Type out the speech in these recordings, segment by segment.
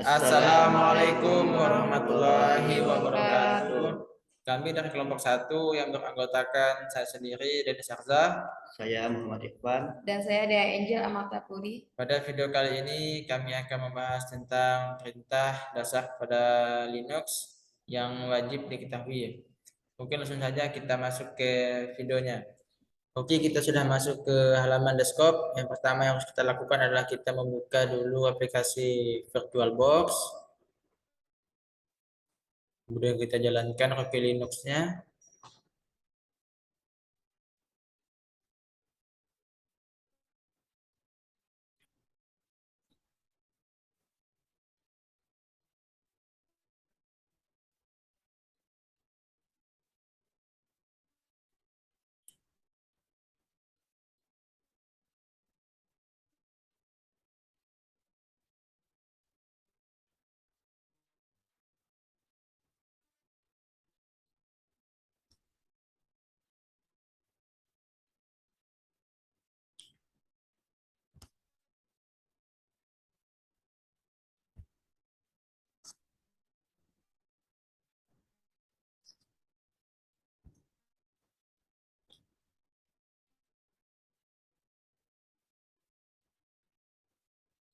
Assalamualaikum warahmatullahi wabarakatuh. Kami dari kelompok 1 yang beranggotakan saya sendiri, Dennis Arza. Saya Muhammad Iqbal. Dan saya Dea Angel Amartapuri. Pada video kali ini kami akan membahas tentang perintah dasar pada Linux yang wajib diketahui. Mungkin langsung saja kita masuk ke videonya. Oke, kita sudah masuk ke halaman desktop. Yang pertama yang harus kita lakukan adalah kita membuka dulu aplikasi VirtualBox. Kemudian kita jalankan Rocky Linux-nya.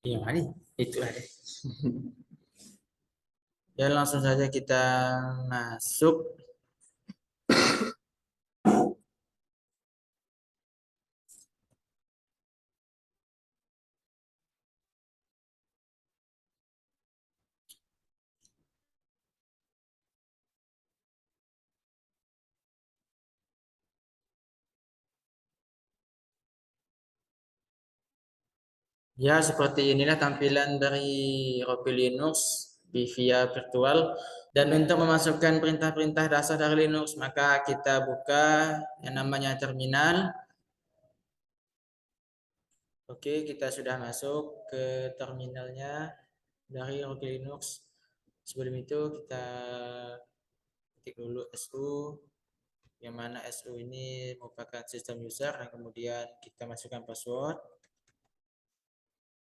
Yang mana? Itu ada. Ya, langsung saja kita masuk. Ya, seperti inilah tampilan dari Rocky Linux via virtual. Dan untuk memasukkan perintah-perintah dasar dari Linux, maka kita buka yang namanya terminal. Oke, kita sudah masuk ke terminalnya dari Rocky Linux. Sebelum itu kita ketik dulu SU, yang mana SU ini merupakan sistem user, dan kemudian kita masukkan password.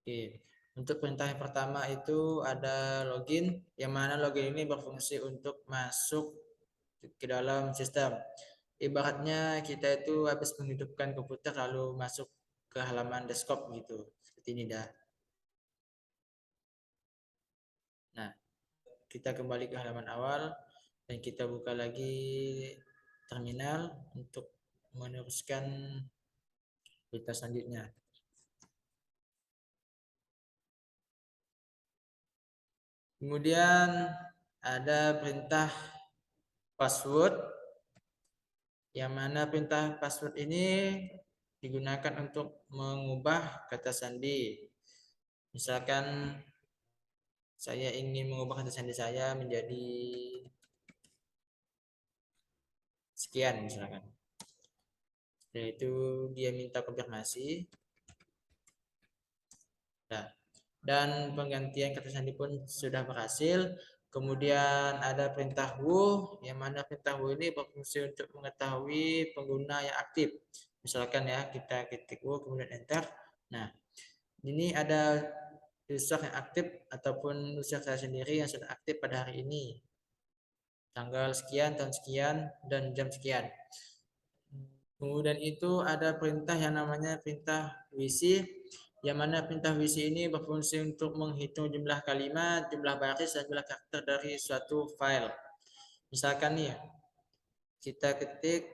Oke. Untuk perintah yang pertama itu ada login, yang mana login ini berfungsi untuk masuk ke dalam sistem. Ibaratnya kita itu habis menghidupkan komputer lalu masuk ke halaman desktop gitu. Seperti ini dah. Nah, kita kembali ke halaman awal dan kita buka lagi terminal untuk meneruskan perintah selanjutnya. Kemudian ada perintah password, yang mana perintah password ini digunakan untuk mengubah kata sandi. Misalkan saya ingin mengubah kata sandi saya menjadi sekian misalkan. Yaitu dia minta konfirmasi. Nah, dan penggantian kata sandi pun sudah berhasil. Kemudian ada perintah who, yang mana perintah who ini berfungsi untuk mengetahui pengguna yang aktif. Misalkan ya, kita ketik who kemudian enter. Nah, ini ada user yang aktif ataupun user saya sendiri yang sudah aktif pada hari ini. Tanggal sekian, tahun sekian, dan jam sekian. Kemudian itu ada perintah yang namanya perintah WC, yang mana perintah WC ini berfungsi untuk menghitung jumlah kalimat, jumlah baris, dan jumlah karakter dari suatu file. Misalkan nih, kita ketik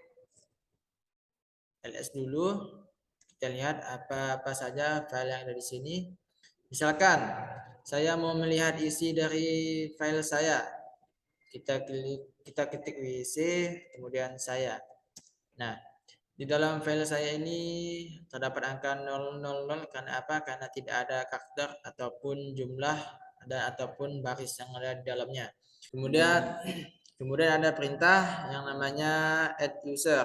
ls dulu, kita lihat apa saja file yang ada di sini. Misalkan saya mau melihat isi dari file saya, kita ketik WC, kemudian saya. Nah, di dalam file saya ini terdapat angka 000 karena apa? Karena tidak ada karakter ataupun jumlah ataupun baris yang ada di dalamnya. Kemudian ada perintah yang namanya add user,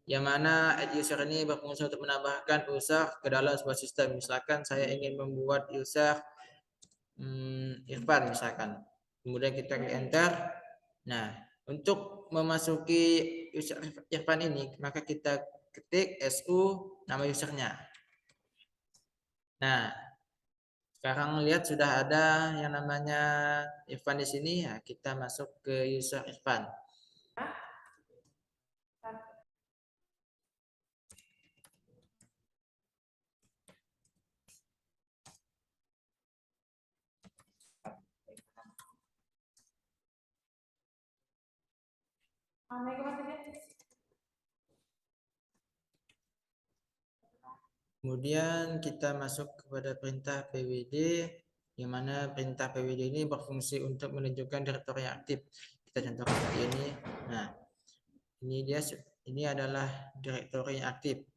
yang mana add user ini berfungsi untuk menambahkan user ke dalam sebuah sistem. Misalkan saya ingin membuat user Irfan misalkan. Kemudian kita klik enter. Nah, untuk memasuki user Irfan ini, maka kita ketik SU nama usernya. Nah, Sekarang lihat sudah ada yang namanya Irfan di sini. Ya, kita masuk ke user Irfan. Kemudian kita masuk kepada perintah pwd, yang mana perintah pwd ini berfungsi untuk menunjukkan direktori yang aktif. Kita contohkan seperti ini. Nah, ini adalah direktori yang aktif.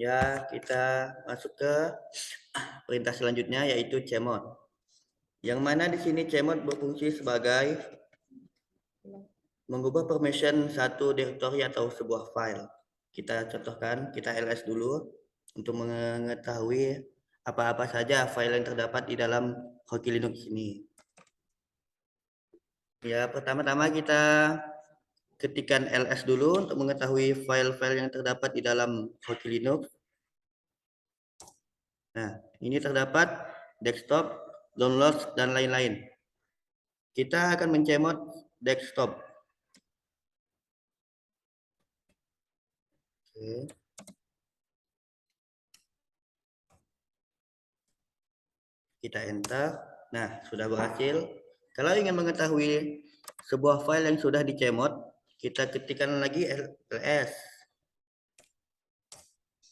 Ya, kita masuk ke perintah selanjutnya yaitu cmod. Yang mana di sini cmod berfungsi sebagai mengubah permission satu direktori atau sebuah file. Kita contohkan, kita ls dulu untuk mengetahui apa-apa saja file yang terdapat di dalam Hoki Linux ini. Ya, pertama-tama kita ketikkan ls dulu untuk mengetahui file-file yang terdapat di dalam Hoki Linux. Nah, ini terdapat desktop, downloads, dan lain-lain. Kita akan mencemot desktop. Oke. Kita enter. Nah, sudah berhasil. Kalau ingin mengetahui sebuah file yang sudah dicemot, kita ketikkan lagi ls.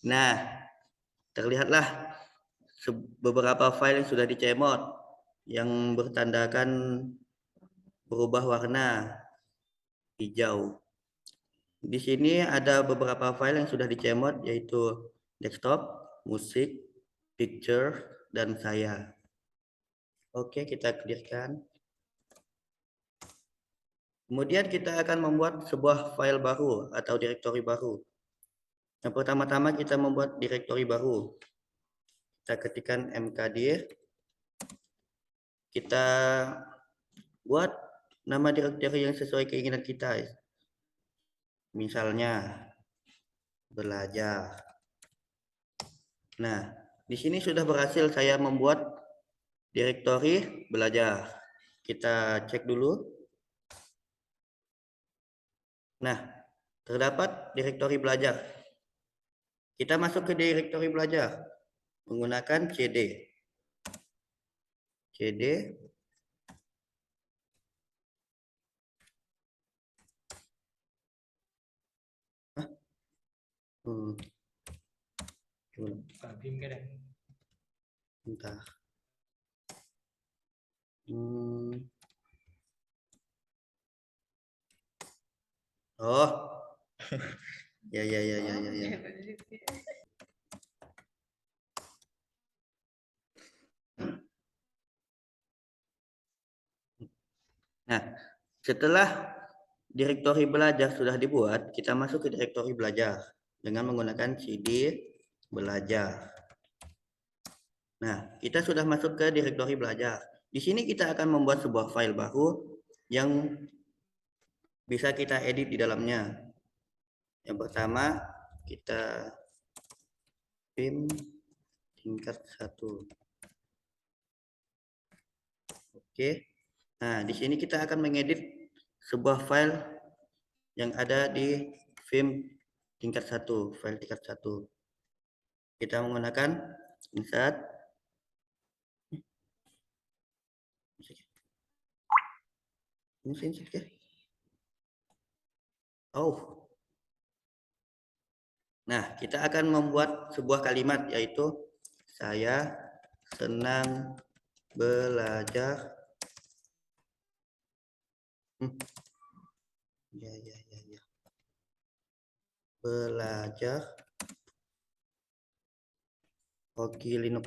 Nah, terlihatlah beberapa file yang sudah dicemot yang bertandakan berubah warna hijau. Di sini ada beberapa file yang sudah dicemot yaitu desktop, musik, picture, dan saya. Oke, kita clearkan. Kemudian kita akan membuat sebuah file baru atau direktori baru. Yang pertama-tama kita membuat direktori baru. Kita ketikkan mkdir. Kita buat nama direktori yang sesuai keinginan kita. Misalnya belajar. Nah, di sini sudah berhasil saya membuat direktori belajar. Kita cek dulu. Nah, terdapat direktori belajar. Kita masuk ke direktori belajar menggunakan cd. cd Bentar. Oh. Ya. Nah, setelah direktori belajar sudah dibuat, kita masuk ke direktori belajar dengan menggunakan cd belajar. Nah, kita sudah masuk ke direktori belajar. Di sini kita akan membuat sebuah file baru yang bisa kita edit di dalamnya. Yang pertama, kita vim tingkat 1. Oke. Nah, di sini kita akan mengedit sebuah file yang ada di vim tingkat 1, file tingkat 1. Kita menggunakan insert. Oh. Nah, kita akan membuat sebuah kalimat yaitu saya senang belajar. Ya. Belajar Hoki Linux.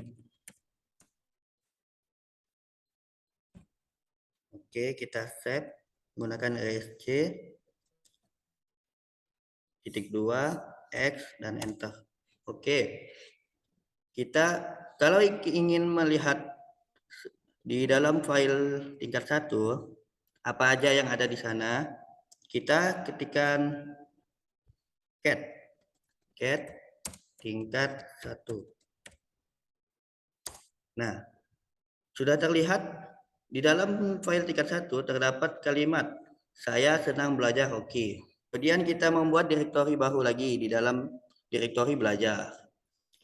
Oke, kita save menggunakan ESC -2 X dan enter. Oke. Kita kalau ingin melihat di dalam file tingkat 1 apa aja yang ada di sana, kita ketikkan cat tingkat 1. Nah, sudah terlihat di dalam file tingkat 1 terdapat kalimat saya senang belajar hoki. Kemudian kita membuat direktori baru lagi di dalam direktori belajar.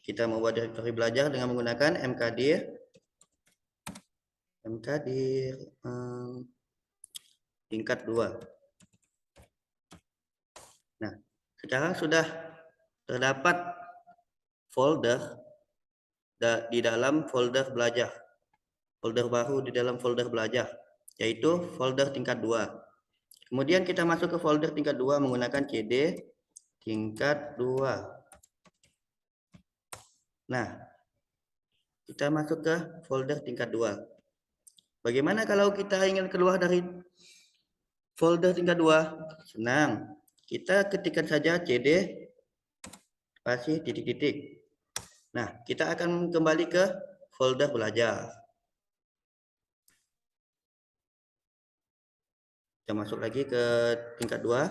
Kita membuat direktori belajar dengan menggunakan mkdir tingkat 2. Nah, sekarang sudah terdapat folder di dalam folder belajar. Folder baru di dalam folder belajar, yaitu folder tingkat 2. Kemudian kita masuk ke folder tingkat 2 menggunakan cd tingkat 2. Nah, kita masuk ke folder tingkat 2. Bagaimana kalau kita ingin keluar dari folder tingkat 2? Senang. Kita ketikkan saja cd spasi titik-titik. Nah, kita akan kembali ke folder belajar. Kita masuk lagi ke tingkat 2.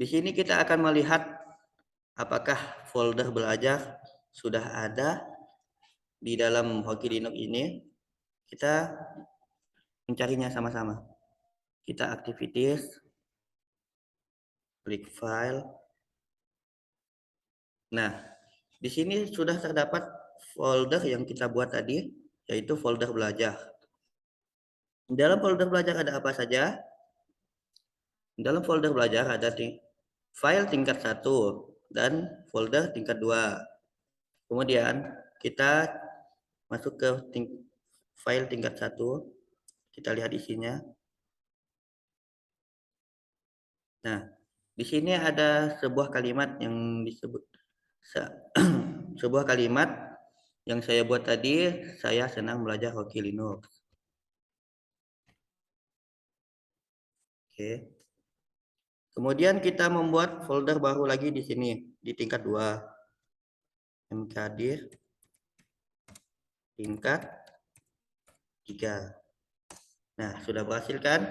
Di sini kita akan melihat apakah folder belajar sudah ada di dalam Hoki Linux ini. Kita mencarinya sama-sama. Kita activities, klik file. Nah, di sini sudah terdapat folder yang kita buat tadi, yaitu folder belajar. Di dalam folder belajar ada apa saja? Di dalam folder belajar ada file tingkat 1 dan folder tingkat 2. Kemudian kita masuk ke file tingkat 1. Kita lihat isinya. Nah, di sini ada sebuah kalimat yang disebut sebuah kalimat yang saya buat tadi, saya senang belajar Hoki Linux. Oke. Kemudian kita membuat folder baru lagi di sini di tingkat 2. mkdir tingkat 3. Nah, sudah berhasil kan?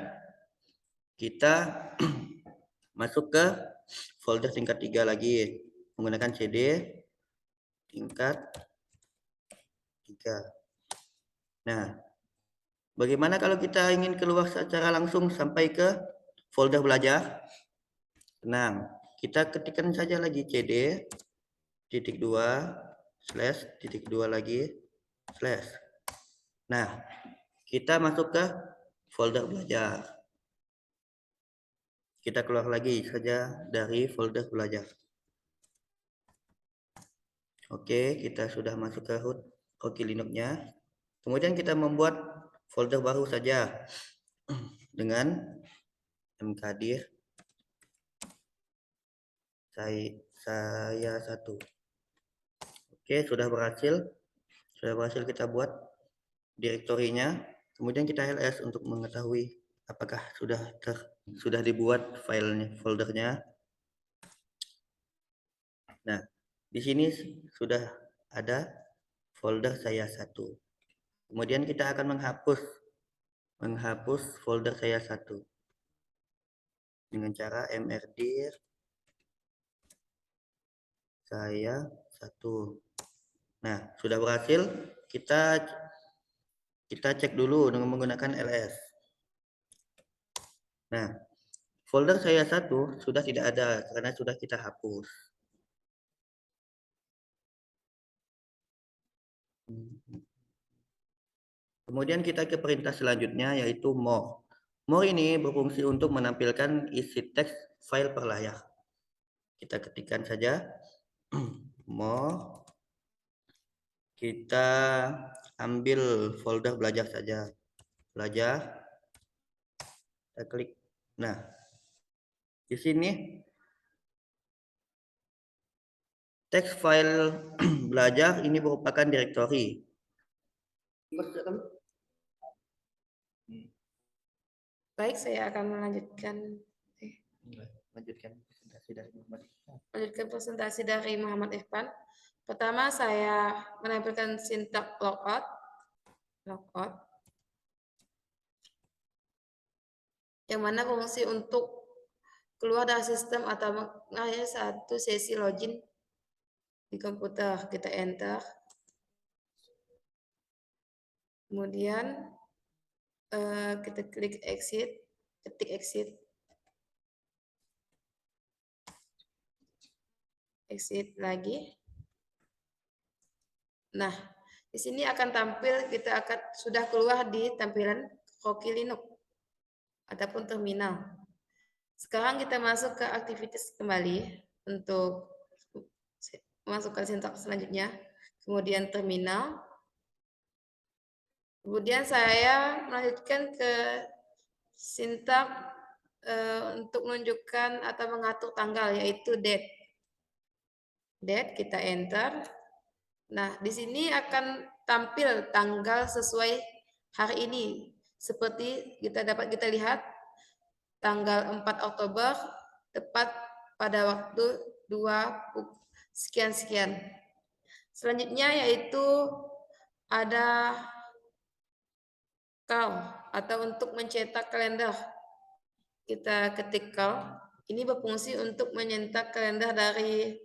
Kita masuk ke folder tingkat 3 lagi menggunakan cd tingkat 3. Nah, bagaimana kalau kita ingin keluar secara langsung sampai ke folder belajar? Tenang, kita ketikkan saja lagi cd titik 2 slash titik 2 lagi slash. Nah, kita masuk ke folder belajar. Kita keluar lagi saja dari folder belajar. Oke, kita sudah masuk ke Hoki Linux-nya. Kemudian kita membuat folder baru saja dengan mkdir saya 1. Oke, sudah berhasil kita buat direktorinya. Kemudian kita ls untuk mengetahui apakah sudah dibuat filenya, foldernya. Nah, di sini sudah ada folder saya 1. Kemudian kita akan menghapus folder saya 1 dengan cara mrdir saya 1. Nah, sudah berhasil. Kita cek dulu dengan menggunakan ls. Nah, folder saya 1 sudah tidak ada karena sudah kita hapus. Kemudian kita ke perintah selanjutnya yaitu more. More ini berfungsi untuk menampilkan isi teks file per layar. Kita ketikkan saja more. Kita ambil folder belajar saja. Belajar. Kita klik. Nah, di sini teks file belajar ini merupakan direktori. Baik, saya akan melanjutkan presentasi dari Muhammad Irfan. Pertama, saya menampilkan sintak logout, yang mana fungsi untuk keluar dari sistem atau mengakhiri satu sesi login di komputer. Kita enter. Kemudian kita klik exit, ketik exit. Exit lagi. Nah, di sini akan tampil kita akan sudah keluar di tampilan Rocky Linux ataupun terminal. Sekarang kita masuk ke aktivitas kembali untuk masukkan sintaks selanjutnya. Kemudian terminal. Kemudian saya melanjutkan ke sintaks untuk menunjukkan atau mengatur tanggal, yaitu date. Date kita enter. Nah, di sini akan tampil tanggal sesuai hari ini. Seperti dapat kita lihat, tanggal 4 Oktober tepat pada waktu 2 sekian-sekian. Selanjutnya yaitu ada cal atau untuk mencetak kalender. Kita ketik cal. Ini berfungsi untuk mencetak kalender dari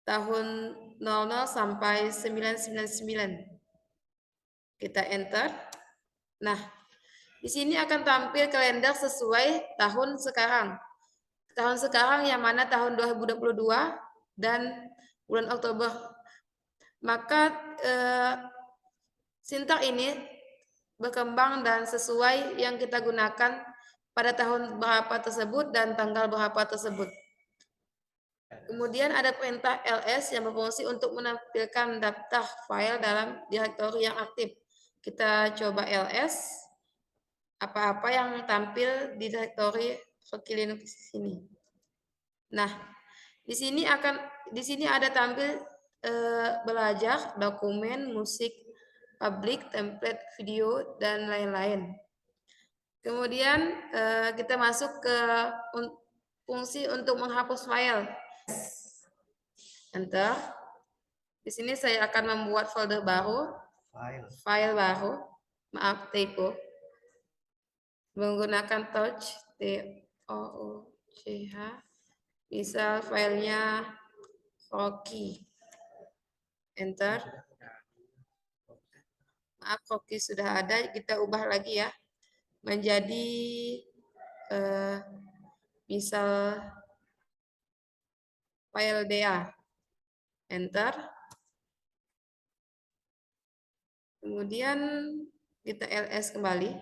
tahun 00 sampai 999. Kita enter. Nah, di sini akan tampil kalender sesuai tahun sekarang. Tahun sekarang yang mana tahun 2022 dan bulan Oktober. Maka sintaks ini berkembang dan sesuai yang kita gunakan pada tahun berapa tersebut dan tanggal berapa tersebut. Kemudian ada perintah ls yang berfungsi untuk menampilkan daftar file dalam direktori yang aktif. Kita coba ls, apa-apa yang tampil di direktori Rocky Linux sini. Nah, di sini ada tampil belajar, dokumen, musik, publik, template, video, dan lain-lain. Kemudian kita masuk ke fungsi untuk menghapus file. Enter. Di sini saya akan membuat folder baru, file baru. Maaf, typo. Menggunakan touch, touch. Misal filenya Rocky. Enter. Maaf, Rocky sudah ada. Kita ubah lagi ya. Menjadi misal file DA. Enter. Kemudian kita ls kembali.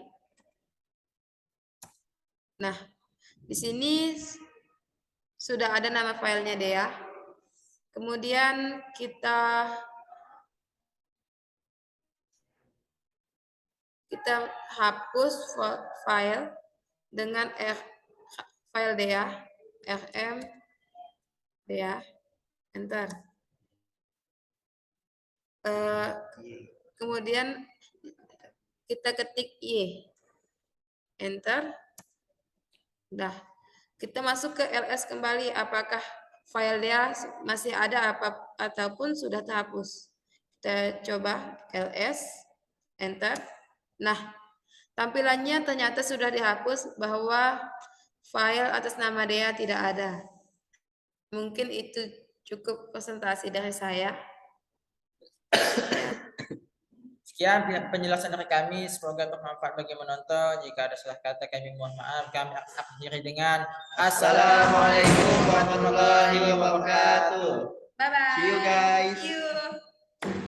Nah, di sini sudah ada nama filenya DA. Kemudian kita hapus file dengan file DA, rm DA, enter. Kemudian kita ketik y, enter. Nah, kita masuk ke ls kembali, apakah file DA masih ada ataupun sudah terhapus. Kita coba ls, enter. Nah, tampilannya ternyata sudah dihapus bahwa file atas nama DEA tidak ada. Mungkin itu cukup presentasi dari saya. Sekian penjelasan dari kami, semoga bermanfaat bagi menonton. Jika ada salah kata kami mohon maaf. Kami akhiri dengan Assalamualaikum warahmatullahi wabarakatuh. Bye bye. See you guys.